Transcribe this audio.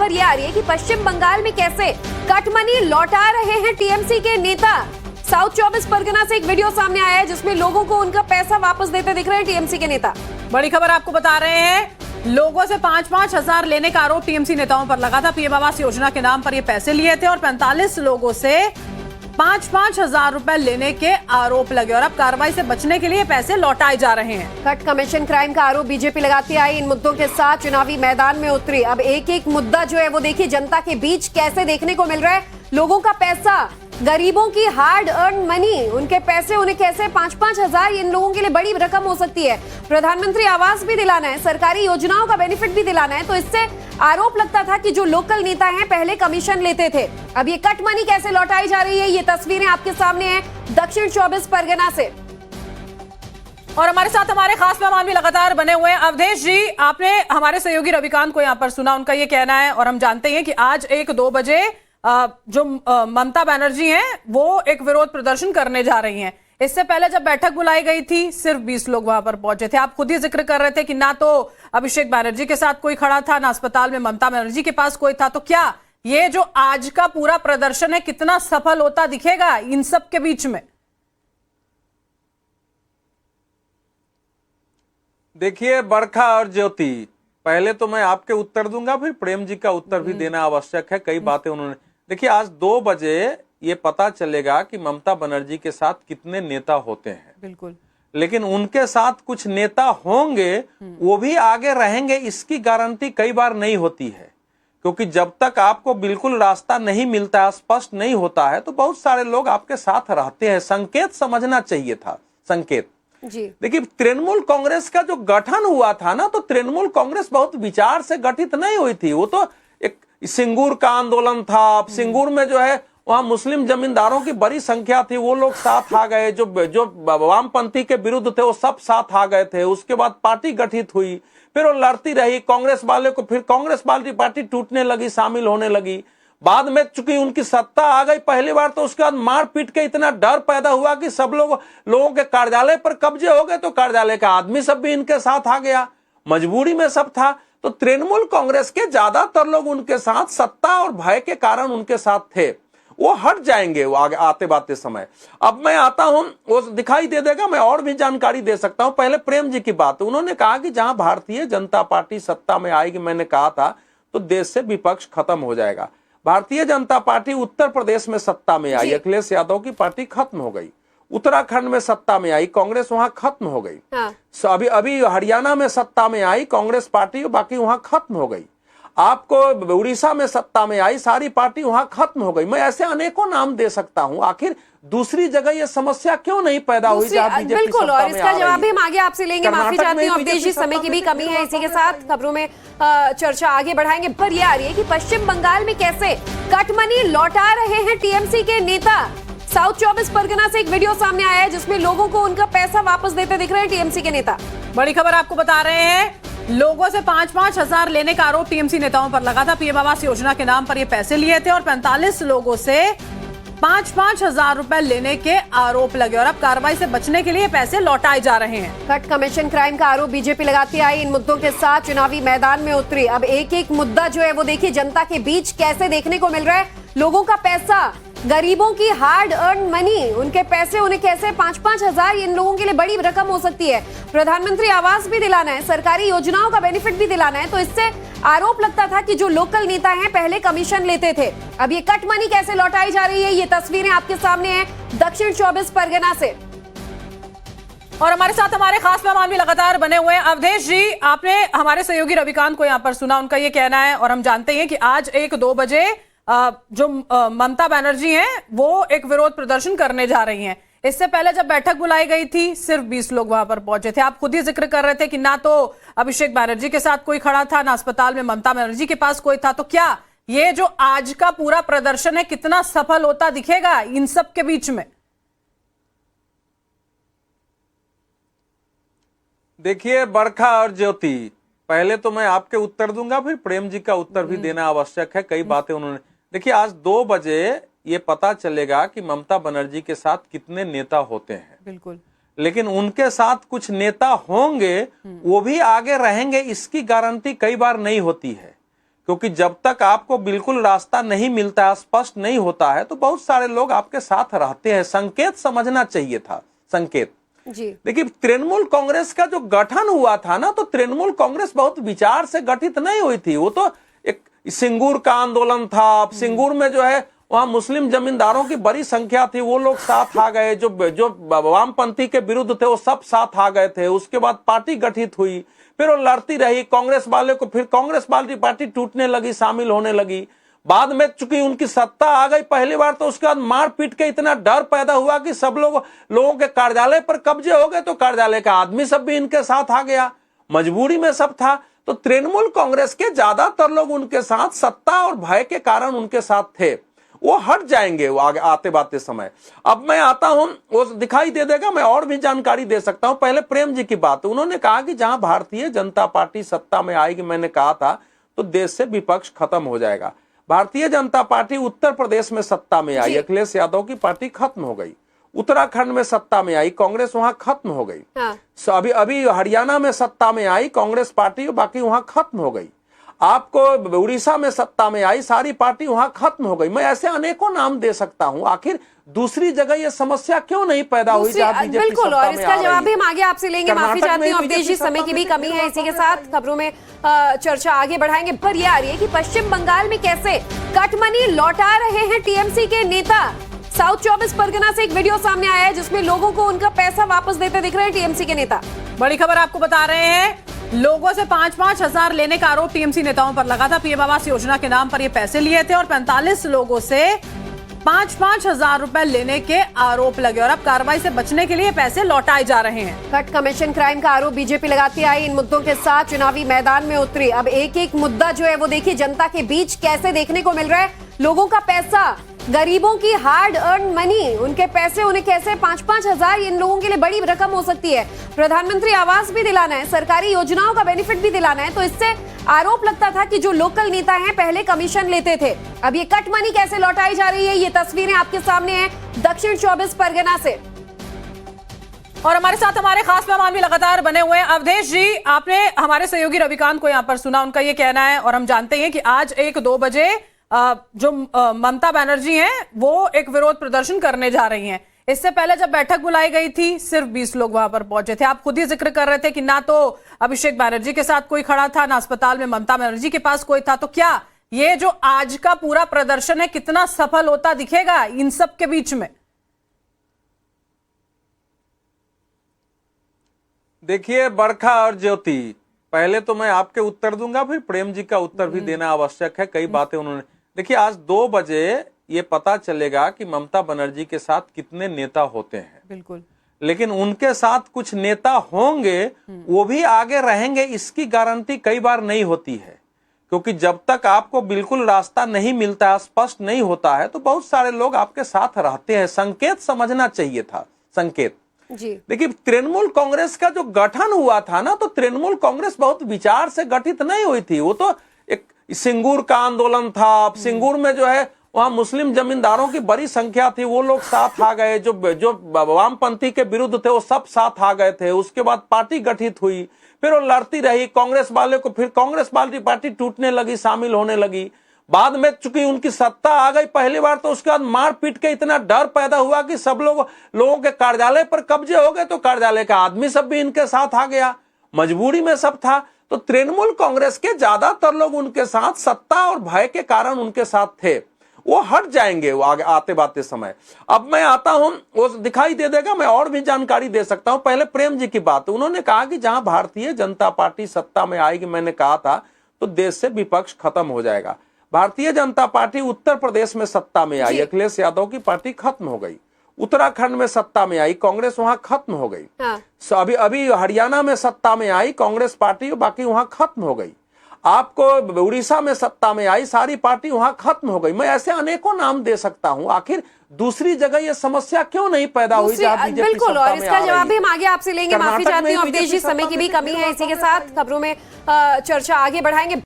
खबर ये आ रही है कि पश्चिम बंगाल में कैसे कट मनी लौटा रहे हैं टीएमसी के नेता। साउथ 24 परगना से एक वीडियो सामने आया है जिसमें लोगों को उनका पैसा वापस देते दिख रहे हैं टीएमसी के नेता। बड़ी खबर आपको बता रहे हैं, लोगों से 5-5 हजार लेने का आरोप टीएमसी नेताओं पर लगा था। पीएम आवास योजना के नाम पर ये पैसे लिए थे और 45 लोगों से 5-5 हजार रुपए लेने के आरोप लगे और अब कार्रवाई से बचने के लिए पैसे लौटाए जा रहे हैं। कट कमीशन क्राइम का आरोप बीजेपी लगाती आई, इन मुद्दों के साथ चुनावी मैदान में उतरी। अब एक एक मुद्दा जो है वो देखिए जनता के बीच कैसे देखने को मिल रहा है। लोगों का पैसा, गरीबों की हार्ड अर्न मनी, उनके पैसे उन्हें कैसे 5-5 हजार, इन लोगों के लिए बड़ी रकम हो सकती है। प्रधानमंत्री आवास भी दिलाना है, सरकारी योजनाओं का बेनिफिट भी दिलाना है, तो इससे आरोप लगता था कि जो लोकल नेता हैं पहले कमीशन लेते थे। अब ये कट मनी कैसे लौटाई जा रही है, ये तस्वीरें आपके सामने हैं दक्षिण 24 परगना से। और हमारे साथ हमारे खास मेहमान भी लगातार बने हुए हैं। अवधेश जी, आपने हमारे सहयोगी रविकांत को यहाँ पर सुना, उनका ये कहना है और हम जानते हैं कि आज 1-2 बजे जो ममता बनर्जी हैं वो एक विरोध प्रदर्शन करने जा रही हैं। इससे पहले जब बैठक बुलाई गई थी सिर्फ 20 लोग वहां पर पहुंचे थे। आप खुद ही जिक्र कर रहे थे कि ना तो अभिषेक बनर्जी के साथ कोई खड़ा था, ना अस्पताल में ममता बनर्जी के पास कोई था। तो क्या ये जो आज का पूरा प्रदर्शन है कितना सफल होता दिखेगा इन सब के बीच में? देखिए बरखा और ज्योति, पहले तो मैं आपके उत्तर दूंगा, फिर प्रेम जी का उत्तर भी देना आवश्यक है। कई बातें उन्होंने, देखिए आज 2 बजे ये पता चलेगा कि ममता बनर्जी के साथ कितने नेता होते हैं। बिल्कुल, लेकिन उनके साथ कुछ नेता होंगे, वो भी आगे रहेंगे, इसकी गारंटी कई बार नहीं होती है। क्योंकि जब तक आपको बिल्कुल रास्ता नहीं मिलता, स्पष्ट नहीं होता है, तो बहुत सारे लोग आपके साथ रहते हैं। संकेत समझना चाहिए था, संकेत। देखिए तृणमूल कांग्रेस का जो गठन हुआ था ना, तो तृणमूल कांग्रेस बहुत विचार से गठित नहीं हुई थी। वो तो एक सिंगूर का आंदोलन था। सिंगूर में जो है वहां मुस्लिम जमींदारों की बड़ी संख्या थी, वो लोग साथ आ गए। जो वामपंथी के विरुद्ध थे वो सब साथ आ गए थे। उसके बाद पार्टी गठित हुई, फिर वो लड़ती रही कांग्रेस वाले को, फिर कांग्रेस वाली पार्टी टूटने लगी, शामिल होने लगी। बाद में चूंकि उनकी सत्ता आ गई पहली बार, तो उसके बाद मार पीट के इतना डर पैदा हुआ कि सब लोगों के कार्यालय पर कब्जे हो गए। तो कार्यालय का आदमी सब भी इनके साथ आ गया, मजबूरी में सब था। तो तृणमूल कांग्रेस के ज्यादातर लोग उनके साथ सत्ता और भय के कारण उनके साथ थे। वो हट जाएंगे वो आगे आते बाते समय। अब मैं आता हूं, वो दिखाई दे देगा, मैं और भी जानकारी दे सकता हूं। पहले प्रेम जी की बात, उन्होंने कहा कि जहां भारतीय जनता पार्टी सत्ता में आएगी, मैंने कहा था, तो देश से विपक्ष खत्म हो जाएगा। भारतीय जनता पार्टी उत्तर प्रदेश में सत्ता में आई, अखिलेश यादव की पार्टी खत्म हो गई। उत्तराखंड में सत्ता में आई, कांग्रेस वहां खत्म हो गई। अभी हरियाणा में सत्ता में आई कांग्रेस पार्टी, बाकी वहां खत्म हो गई। आपको उड़ीसा में सत्ता में आई सारी पार्टी वहां खत्म हो गई। मैं ऐसे अनेकों नाम दे सकता हूं। आखिर दूसरी जगह ये समस्या क्यों नहीं पैदा हुई जहां बीजेपी बिल्कुल, सत्ता और में इसका आ जवाब भी रही हम आगे आपसे लेंगे। माफी चाहती हूँ अवधेश जी, समय की भी कमी है। इसी के साथ खबरों में चर्चा आगे बढ़ाएंगे। पर यह आ रही है कि पश्चिम बंगाल में कैसे कट मनी लौटा रहे हैं टीएमसी के नेता। साउथ 24 परगना से एक वीडियो सामने आया है जिसमें लोगों को उनका पैसा वापस देते दिख रहे हैं टीएमसी के नेता। बड़ी खबर आपको बता रहे हैं, लोगों से 5-5 हजार लेने का आरोप टीएमसी नेताओं पर लगा था। पीएम आवास योजना के नाम पर ये पैसे लिए थे और 45 लोगों से 5-5 हजार रुपए लेने के आरोप लगे और अब कार्रवाई से बचने के लिए पैसे लौटाए जा रहे हैं। कट कमीशन क्राइम का आरोप बीजेपी लगाती आई, इन मुद्दों के साथ चुनावी मैदान में उतरी। अब एक एक मुद्दा जो है वो देखिए जनता के बीच कैसे देखने को मिल रहा है। लोगों का पैसा, गरीबों की हार्ड अर्न मनी, उनके पैसे उन्हें कैसे 5-5 हजार, इन लोगों के लिए बड़ी रकम हो सकती है। प्रधानमंत्री आवास भी दिलाना है, सरकारी योजनाओं का बेनिफिट भी दिलाना है, तो इससे आरोप लगता था कि जो लोकल नेता हैं पहले कमीशन लेते थे। अब ये कट मनी कैसे लौटाई जा रही है, ये तस्वीरें आपके सामने हैं दक्षिण 24 परगना से। और हमारे साथ हमारे खास मेहमान भी लगातार बने हुए हैं। अवधेश जी, आपने हमारे सहयोगी रविकांत को यहाँ पर सुना, उनका ये कहना है और हम जानते हैं कि आज 1-2 बजे जो ममता बनर्जी हैं वो एक विरोध प्रदर्शन करने जा रही हैं। इससे पहले जब बैठक बुलाई गई थी सिर्फ 20 लोग वहां पर पहुंचे थे। आप खुद ही जिक्र कर रहे थे कि ना तो अभिषेक बनर्जी के साथ कोई खड़ा था, ना अस्पताल में ममता बनर्जी के पास कोई था। तो क्या ये जो आज का पूरा प्रदर्शन है कितना सफल होता दिखेगा इन सब के बीच में? देखिए बरखा और ज्योति, पहले तो मैं आपके उत्तर दूंगा, फिर प्रेम जी का उत्तर भी देना आवश्यक है। कई बातें उन्होंने, देखिए आज 2 बजे ये पता चलेगा कि ममता बनर्जी के साथ कितने नेता होते हैं। बिल्कुल, लेकिन उनके साथ कुछ नेता होंगे, वो भी आगे रहेंगे, इसकी गारंटी कई बार नहीं होती है। क्योंकि जब तक आपको बिल्कुल रास्ता नहीं मिलता है, स्पष्ट नहीं होता है, तो बहुत सारे लोग आपके साथ रहते हैं। संकेत समझना चाहिए था, संकेत। जी देखिए, तृणमूल कांग्रेस का जो गठन हुआ था ना, तो तृणमूल कांग्रेस बहुत विचार से गठित नहीं हुई थी। वो तो एक सिंगूर का आंदोलन था। अब सिंगूर में जो है वहां मुस्लिम जमींदारों की बड़ी संख्या थी, वो लोग साथ आ गए। जो वामपंथी के विरुद्ध थे वो सब साथ आ गए थे। उसके बाद पार्टी गठित हुई, फिर वो लड़ती रही कांग्रेस वाले को, फिर कांग्रेस वाली पार्टी टूटने लगी, शामिल होने लगी। बाद में चूंकि उनकी सत्ता आ गई पहली बार, तो उसके बाद मार पीट के इतना डर पैदा हुआ कि सब लोगों के कार्यालय पर कब्जे हो गए, तो कार्यालय का आदमी सब भी इनके साथ आ गया। मजबूरी में सब था। तो तृणमूल कांग्रेस के ज्यादातर लोग उनके साथ सत्ता और भय के कारण उनके साथ थे। वो हट जाएंगे वो आगे आते बाते समय। अब मैं आता हूं, वो दिखाई दे देगा, मैं और भी जानकारी दे सकता हूं। पहले प्रेम जी की बात, उन्होंने कहा कि जहां भारतीय जनता पार्टी सत्ता में आएगी, मैंने कहा था, तो देश से विपक्ष खत्म हो जाएगा। भारतीय जनता पार्टी उत्तर प्रदेश में सत्ता में आई, अखिलेश यादव की पार्टी खत्म हो गई। उत्तराखंड में सत्ता में आई, कांग्रेस वहां खत्म हो गई। अभी अभी हरियाणा में सत्ता में आई कांग्रेस पार्टी, बाकी वहां खत्म हो गई। आपको उड़ीसा में सत्ता में आई, सारी पार्टी वहां खत्म हो गई। मैं ऐसे अनेकों नाम दे सकता हूं। आखिर दूसरी जगह ये समस्या क्यों नहीं पैदा हुई जहां बीजेपी बिल्कुल, सत्ता और में इसका आ जवाब भी रही है? हम आगे आपसे लेंगे। माफी चाहती हूँ अवधेश जी, समय की भी कमी है। इसी के साथ खबरों में चर्चा आगे बढ़ाएंगे। पर यह आ रही है कि पश्चिम बंगाल में कैसे कटमनी लौटा रहे हैं टीएमसी के नेता। साउथ 24 परगना से एक वीडियो सामने आया है जिसमें लोगों को उनका पैसा वापस देते दिख रहे हैं टीएमसी के नेता। बड़ी खबर आपको बता रहे हैं, लोगों से 5-5 हजार लेने का आरोप टीएमसी नेताओं पर लगा था। पीएम आवास योजना के नाम पर ये पैसे लिए थे और 45 लोगों से 5-5 हजार रुपए लेने के आरोप लगे और अब कार्रवाई से बचने के लिए पैसे लौटाए जा रहे हैं। कट कमीशन क्राइम का आरोप बीजेपी लगाती आई। इन मुद्दों के साथ चुनावी मैदान में उतरी। अब एक एक मुद्दा जो है वो देखिए जनता के बीच कैसे देखने को मिल रहा है। लोगों का पैसा, गरीबों की हार्ड अर्न मनी, उनके पैसे उन्हें कैसे 5-5 हजार, इन लोगों के लिए बड़ी रकम हो सकती है। प्रधानमंत्री आवास भी दिलाना है, सरकारी योजनाओं का बेनिफिट भी दिलाना है। तो इससे आरोप लगता था कि जो लोकल नेता हैं पहले कमीशन लेते थे। अब ये कट मनी कैसे लौटाई जा रही है, ये तस्वीरें आपके सामने हैं दक्षिण 24 परगना से। और हमारे साथ हमारे खास मेहमान भी लगातार बने हुए हैं। अवधेश जी, आपने हमारे सहयोगी रविकांत को यहाँ पर सुना, उनका ये कहना है, और हम जानते हैं कि आज 1-2 बजे जो ममता बनर्जी हैं वो एक विरोध प्रदर्शन करने जा रही हैं। इससे पहले जब बैठक बुलाई गई थी सिर्फ 20 लोग वहां पर पहुंचे थे। आप खुद ही जिक्र कर रहे थे कि ना तो अभिषेक बनर्जी के साथ कोई खड़ा था, ना अस्पताल में ममता बनर्जी के पास कोई था। तो क्या ये जो आज का पूरा प्रदर्शन है कितना सफल होता दिखेगा इन सब के बीच में? देखिए बरखा और ज्योति, पहले तो मैं आपके उत्तर दूंगा, फिर प्रेम जी का उत्तर भी देना आवश्यक है। कई बातें उन्होंने, देखिए आज 2 बजे ये पता चलेगा कि ममता बनर्जी के साथ कितने नेता होते हैं। बिल्कुल, लेकिन उनके साथ कुछ नेता होंगे, वो भी आगे रहेंगे, इसकी गारंटी कई बार नहीं होती है। क्योंकि जब तक आपको बिल्कुल रास्ता नहीं मिलता है, स्पष्ट नहीं होता है, तो बहुत सारे लोग आपके साथ रहते हैं। संकेत समझना चाहिए था, संकेत। जी देखिए, तृणमूल कांग्रेस का जो गठन हुआ था ना, तो तृणमूल कांग्रेस बहुत विचार से गठित नहीं हुई थी। वो तो एक सिंगूर का आंदोलन था। अब सिंगूर में जो है वहां मुस्लिम जमींदारों की बड़ी संख्या थी, वो लोग साथ आ गए। जो वामपंथी के विरुद्ध थे वो सब साथ आ गए थे। उसके बाद पार्टी गठित हुई, फिर वो लड़ती रही कांग्रेस वाले को, फिर कांग्रेस वाली पार्टी टूटने लगी, शामिल होने लगी। बाद में चूंकि उनकी सत्ता आ गई पहली बार, तो उसके बाद मार पीट के इतना डर पैदा हुआ कि सब लोगों के कार्यालय पर कब्जे हो गए, तो कार्यालय का आदमी सब भी इनके साथ आ गया। मजबूरी में सब था। तो तृणमूल कांग्रेस के ज्यादातर लोग उनके साथ सत्ता और भय के कारण उनके साथ थे। वो हट जाएंगे वो आगे आते बाते समय। अब मैं आता हूं, वो दिखाई दे देगा, मैं और भी जानकारी दे सकता हूं। पहले प्रेम जी की बात, उन्होंने कहा कि जहां भारतीय जनता पार्टी सत्ता में आएगी, मैंने कहा था, तो देश से विपक्ष खत्म हो जाएगा। भारतीय जनता पार्टी उत्तर प्रदेश में सत्ता में आई, अखिलेश यादव की पार्टी खत्म हो गई। उत्तराखंड में सत्ता में आई, कांग्रेस वहां खत्म हो गई। अभी हरियाणा में सत्ता में आई कांग्रेस पार्टी, बाकी वहां खत्म हो गई। आपको उड़ीसा में सत्ता में आई, सारी पार्टी वहां खत्म हो गई। मैं ऐसे अनेकों नाम दे सकता हूं। आखिर दूसरी जगह ये समस्या क्यों नहीं पैदा हुई जहां बीजेपी बिल्कुल, सत्ता और में इसका आ जवाब रही भी है? हम आगे आपसे लेंगे। माफी कर्नाटक चाहती में हूँ अवधेश जी, बीजेपी समय की भी सत्ता कमी में है। इसी के साथ खबरों में चर्चा आगे बढ़ाएंगे।